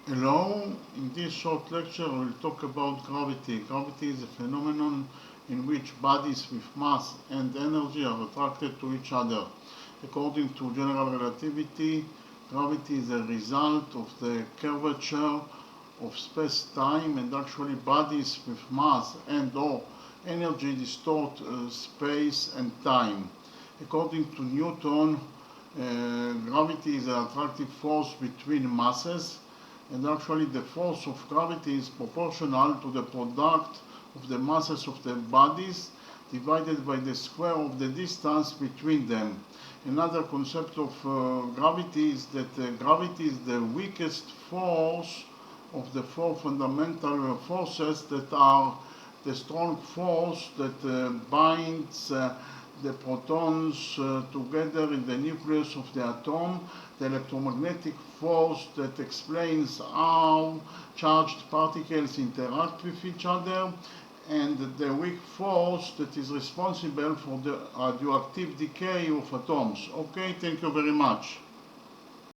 Hello, in this short lecture we'll talk about gravity. Gravity is a phenomenon in which bodies with mass and energy are attracted to each other. According to general relativity, gravity is a result of the curvature of space-time, and actually bodies with mass and or energy distort space and time. According to Newton, gravity is an attractive force between masses, and actually the force of gravity is proportional to the product of the masses of the bodies divided by the square of the distance between them. Another concept of gravity is that gravity is the weakest force of the four fundamental forces that are the strong force that binds the protons together in the nucleus of the atom, the electromagnetic force that explains how charged particles interact with each other, and the weak force that is responsible for the radioactive decay of atoms. Okay, thank you very much.